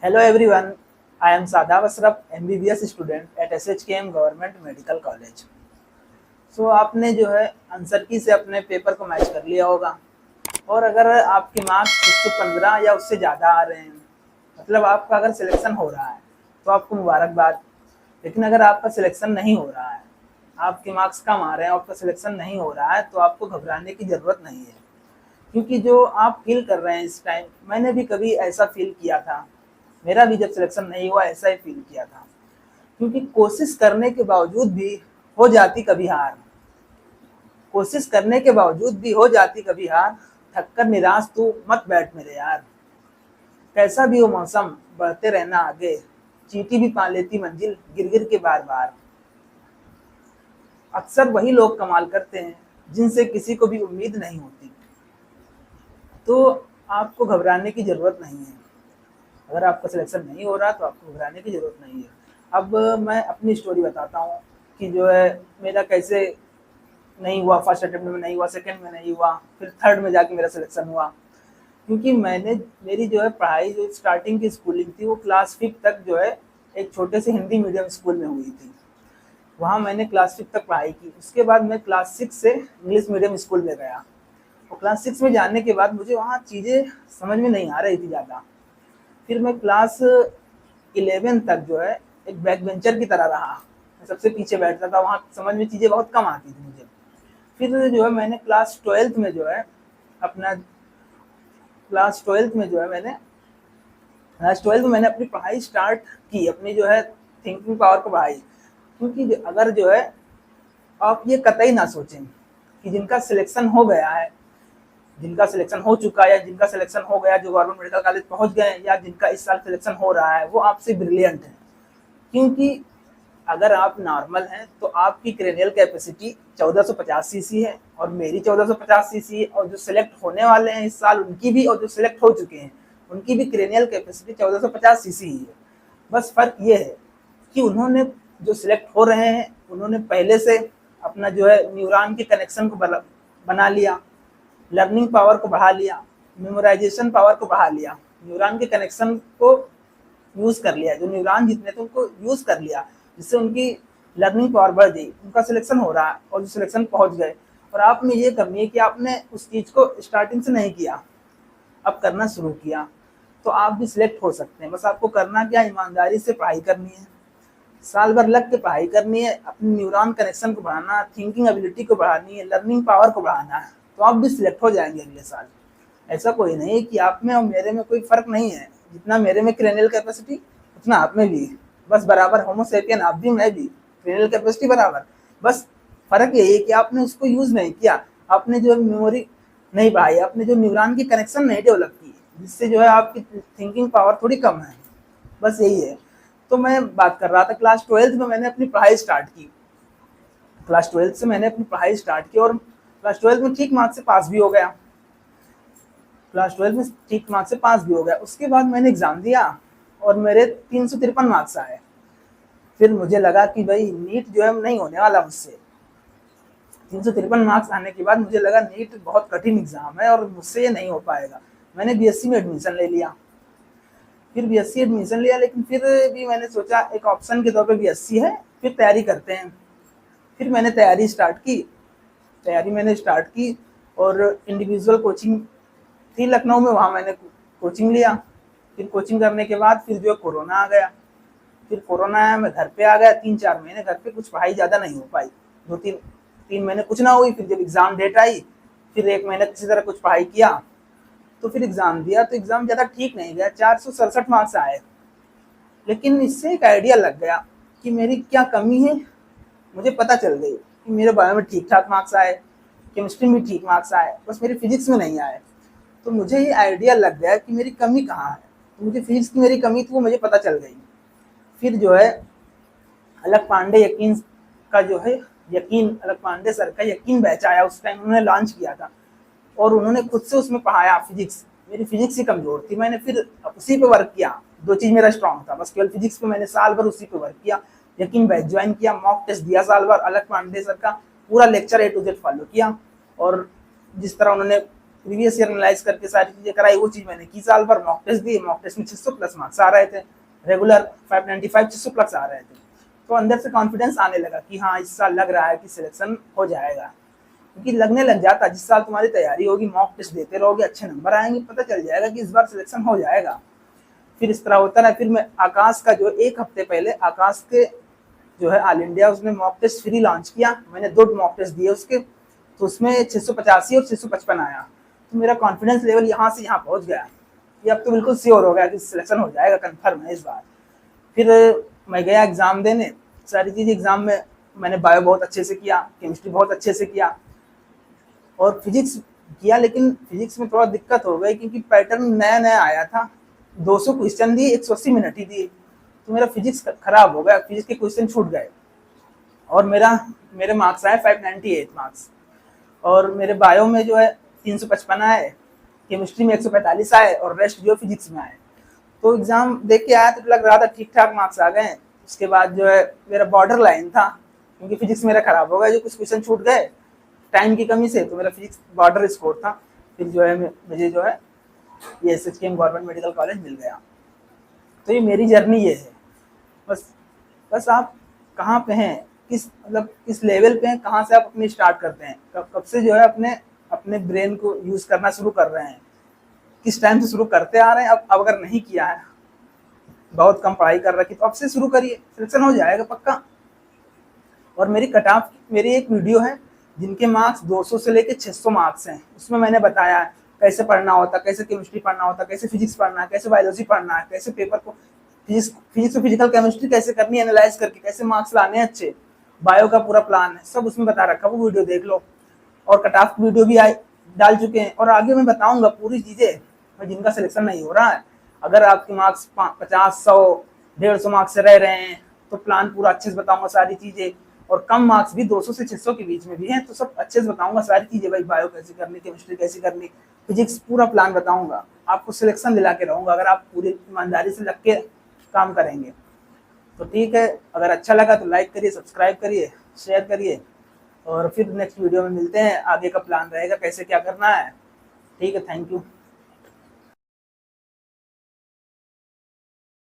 Hello everyone, I am Sadaf Asraf, MBBS student at SHKM Government Medical College. सो आपने जो है answer की से अपने पेपर को मैच कर लिया होगा और अगर आपके मार्क्स 115 या उससे ज़्यादा आ रहे हैं, मतलब आपका अगर सिलेक्शन हो रहा है तो आपको मुबारकबाद। लेकिन अगर आपका सिलेक्शन नहीं हो रहा है, आपके मार्क्स कम आ रहे हैं, आपका सिलेक्शन नहीं हो रहा है, तो आपको घबराने की ज़रूरत नहीं है। क्योंकि जो आप फील कर रहे हैं इस टाइम, मैंने भी कभी ऐसा फील किया था। मेरा भी जब सिलेक्शन नहीं हुआ ऐसा ही फील किया था। क्योंकि कोशिश करने के बावजूद भी हो जाती कभी हार, कोशिश करने के बावजूद भी हो जाती कभी हार। थककर निराश तू मत बैठ मेरे यार, कैसा भी हो मौसम बढ़ते रहना आगे, चींटी भी पा लेती मंजिल गिर गिर के बार बार। अक्सर वही लोग कमाल करते हैं जिनसे किसी को भी उम्मीद नहीं होती। तो आपको घबराने की जरूरत नहीं है। अगर आपका सिलेक्शन नहीं हो रहा तो आपको घबराने की जरूरत नहीं है। अब मैं अपनी स्टोरी बताता हूँ कि जो है मेरा कैसे नहीं हुआ। फर्स्ट अटेम्प्ट में नहीं हुआ, सेकंड में नहीं हुआ, फिर थर्ड में जाके मेरा सिलेक्शन हुआ। क्योंकि मेरी जो है पढ़ाई, जो स्टार्टिंग की स्कूलिंग थी, वो क्लास 5 तक जो है एक छोटे से हिंदी मीडियम स्कूल में हुई थी। वहाँ मैंने क्लास 5 तक पढ़ाई की। उसके बाद मैं क्लास 6 से इंग्लिश मीडियम स्कूल में गया और क्लास 6 में जाने के बाद मुझे वहाँ चीज़ें समझ में नहीं आ रही थी ज़्यादा। फिर मैं क्लास 11 तक जो है एक बैक बेंचर की तरह रहा। मैं सबसे पीछे बैठता था, वहाँ समझ में चीज़ें बहुत कम आती थी मुझे। फिर जो है मैंने क्लास 12 में जो है अपना क्लास 12 में जो है मैंने क्लास 12 में मैंने अपनी पढ़ाई स्टार्ट की, अपनी जो है थिंकिंग पावर को बढ़ाई। क्योंकि अगर जो है आप ये कतई ना सोचें कि जिनका सिलेक्शन हो गया है, जिनका सिलेक्शन हो चुका है या जिनका सिलेक्शन हो गया, जो गवर्नमेंट मेडिकल कॉलेज पहुंच गए, या जिनका इस साल सिलेक्शन हो रहा है, वो आपसे ब्रिलियंट है। क्योंकि अगर आप नॉर्मल हैं तो आपकी क्रेनियल कैपेसिटी 1450 सीसी है और मेरी 1450 सीसी है, और जो सिलेक्ट होने वाले हैं इस साल उनकी भी, और जो सिलेक्ट हो चुके हैं उनकी भी क्रेनियल कैपेसिटी 1450 सीसी ही है। बस फर्क ये है कि उन्होंने, जो सिलेक्ट हो रहे हैं, उन्होंने पहले से अपना जो है न्यूरॉन के कनेक्शन को बना लिया, लर्निंग पावर को बढ़ा लिया, मेमोराइजेशन पावर को बढ़ा लिया, न्यूरॉन के कनेक्शन को यूज कर लिया। जो न्यूरॉन जितने थे उनको यूज कर लिया, जिससे उनकी लर्निंग पावर बढ़ गई, उनका सिलेक्शन हो रहा है और जो सिलेक्शन पहुंच गए। और आप में ये कमी है कि आपने उस चीज को स्टार्टिंग से नहीं किया, अब करना शुरू किया, तो आप भी सिलेक्ट हो सकते हैं। बस आपको करना क्या, ईमानदारी से पढ़ाई करनी है, साल भर लग के पढ़ाई करनी है, अपनी न्यूरॉन कनेक्शन को बढ़ाना, थिंकिंग एबिलिटी को बढ़ानी है, लर्निंग पावर को बढ़ाना है, तो आप भी सिलेक्ट हो जाएंगे अगले साल। ऐसा कोई नहीं है कि आप में और मेरे में कोई फर्क नहीं है। जितना मेरे में क्रेनियल कैपेसिटी उतना आप में भी, बस बराबर होमोसेपियन, आप भी मैं भी, क्रेनियल कैपेसिटी बराबर। बस फर्क यही है कि आपने उसको यूज नहीं किया, आपने जो मेमोरी नहीं बढ़ाई, आपने जो न्यूरॉन की कनेक्शन नहीं डेवलप की, जिससे जो है आपकी थिंकिंग पावर थोड़ी कम है। बस यही है। तो मैं बात कर रहा था क्लास 12 में मैंने अपनी पढ़ाई स्टार्ट की। क्लास 12 से मैंने अपनी पढ़ाई स्टार्ट की और क्लास 12 में ठीक मार्क्स से पास भी हो गया। क्लास 12 में ठीक मार्क्स से पास भी हो गया। उसके बाद मैंने एग्जाम दिया और मेरे 353 मार्क्स आए। फिर मुझे लगा कि भाई नीट जो है नहीं होने वाला मुझसे। 353 मार्क्स आने के बाद मुझे लगा नीट बहुत कठिन एग्जाम है और मुझसे ये नहीं हो पाएगा। मैंने बीएससी में एडमिशन ले लिया। फिर बीएससी एडमिशन लिया, लेकिन फिर भी मैंने सोचा एक ऑप्शन के तौर पे बीएससी है, फिर तैयारी करते हैं। फिर मैंने तैयारी मैंने स्टार्ट की और इंडिविजुअल कोचिंग थी लखनऊ में, वहाँ मैंने कोचिंग लिया। फिर कोचिंग करने के बाद फिर जो कोरोना आ गया। फिर कोरोना आया, मैं घर पे आ गया। 3-4 महीने घर पे कुछ पढ़ाई ज़्यादा नहीं हो पाई, 2-3 महीने कुछ ना हुई। फिर जब एग्ज़ाम डेट आई, फिर 1 महीने किसी तरह कुछ पढ़ाई किया, तो फिर एग्ज़ाम दिया। तो एग्ज़ाम ज़्यादा ठीक नहीं गया, 467 मार्क्स आए। लेकिन इससे एक आइडिया लग गया कि मेरी क्या कमी है। मुझे पता चल गई कि मेरे बायो में ठीक ठाक मार्क्स आए, केमिस्ट्री में ठीक मार्क्स आए, बस मेरी फिजिक्स में नहीं आए। तो मुझे ये आइडिया लग गया कि मेरी कमी कहाँ है। तो मुझे फिजिक्स की मेरी कमी थी, वो मुझे पता चल गई। फिर जो है अलग पांडे यकीन का जो है अलग पांडे सर का यकीन बैच आया, उस टाइम उन्होंने लॉन्च किया था और उन्होंने खुद से उसमें पढ़ाया फिजिक्स। मेरी फिजिक्स ही कमजोर थी, मैंने फिर उसी पे वर्क किया। 2 चीज मेरा स्ट्रॉन्ग था, बस केवल फिजिक्स पे मैंने साल भर उसी पे वर्क किया। यकीन बैच ज्वाइन किया, मॉक टेस्ट दिया साल भर, अलग पांडे सर का पूरा lecture A to Z follow किया। और जिस तरह उन्होंने प्रीवियस ईयर एनालाइज करके सारी चीज़ें कराई, वो चीज़ मैंने की साल भर। मॉक टेस्ट दिए, मॉक टेस्ट में 600 प्लस मार्क्स आ रहे थे, रेगुलर 595 600 प्लस आ रहे थे। तो अंदर से कॉन्फिडेंस आने लगा कि हाँ इस साल लग रहा है कि सिलेक्शन हो जाएगा, क्योंकि लगने लग जाता जिस साल तुम्हारी तैयारी होगी, मॉक टेस्ट देते रहोगे, अच्छे नंबर आएंगे, पता चल जाएगा कि इस बार सिलेक्शन हो जाएगा। फिर इस तरह होता रहा। फिर मैं आकाश का जो 1 हफ्ते पहले आकाश के जो है ऑल इंडिया, उसने मॉक टेस्ट फ्री लॉन्च किया, मैंने 2 मॉक टेस्ट दिए उसके, तो उसमें 685 और 655 आया। तो मेरा कॉन्फिडेंस लेवल यहाँ से यहाँ पहुँच गया कि अब तो बिल्कुल श्योर हो गया कि सिलेक्शन हो जाएगा, कन्फर्म है इस बार। फिर मैं गया एग्ज़ाम देने, सारी चीज़ एग्ज़ाम में मैंने बायो बहुत अच्छे से किया, केमिस्ट्री बहुत अच्छे से किया और फिजिक्स किया, लेकिन फिजिक्स में थोड़ा दिक्कत हो गई क्योंकि पैटर्न नया नया आया था। 200 क्वेश्चन दिए, 180 मिनट ही दिए, तो मेरा फिजिक्स खराब हो गया, फिजिक्स के क्वेश्चन छूट गए और मेरे मार्क्स आए 598 मार्क्स। और मेरे बायो में जो है 355 आए, केमिस्ट्री में 145 आए और रेस्ट जो फिजिक्स में आए। तो एग्ज़ाम देख के आया तो लग रहा था ठीक ठाक मार्क्स आ गए। उसके बाद जो है मेरा बॉर्डर लाइन था, क्योंकि फिजिक्स मेरा खराब हो गया, जो कुछ क्वेश्चन छूट गए टाइम की कमी से, तो मेरा फिजिक्स बॉर्डर स्कोर था। फिर जो है मुझे जो है ये SHKM गवर्नमेंट मेडिकल कॉलेज मिल गया। तो ये मेरी जर्नी ये है। बस आप कहाँ पे हैं, किस लेवल पे हैं, कहाँ से आप अपनी स्टार्ट करते हैं, कब से जो है अपने ब्रेन को यूज़ करना शुरू कर रहे हैं, किस टाइम से शुरू करते आ रहे हैं। अब अगर नहीं किया है, बहुत कम पढ़ाई कर रखी, तो अब से शुरू करिए, सिलेक्शन हो जाएगा पक्का। और मेरी कट ऑफ, मेरी एक वीडियो है जिनके मार्क्स 200 से लेके 600 मार्क्स हैं, उसमें मैंने बताया कैसे पढ़ना होता, कैसे केमिस्ट्री पढ़ना होता, कैसे फिजिक्स पढ़ना है, कैसे बायोलॉजी पढ़ना है, कैसे पेपर को फिजिक्स और फिजिकल केमिस्ट्री कैसे करनी है, एनालाइज करके कैसे मार्क्स लाने हैं अच्छे, बायो का पूरा प्लान है, सब उसमें बता रखा, वो वीडियो देख लो। और कट ऑफ वीडियो भी डाल चुके हैं, और आगे मैं बताऊंगा पूरी चीज़ें। जिनका सिलेक्शन नहीं हो रहा है, अगर आपके मार्क्स 50, 100, 150 मार्क्स से रह रहे हैं, तो प्लान पूरा अच्छे से बताऊंगा सारी चीज़ें। और कम मार्क्स भी 200 से 600 के बीच में भी हैं, तो सब अच्छे से बताऊंगा सारी चीज़ें, भाई बायो कैसे करनी, केमिस्ट्री कैसे करनी, फिजिक्स, पूरा प्लान बताऊंगा। आपको सिलेक्शन दिला के रहूँगा अगर आप पूरी ईमानदारी से लग के काम करेंगे। तो ठीक है, अगर अच्छा लगा तो लाइक करिए, सब्सक्राइब करिए, शेयर करिए, और फिर नेक्स्ट वीडियो में मिलते हैं। आगे का प्लान रहेगा कैसे क्या करना है। ठीक है, थैंक यू।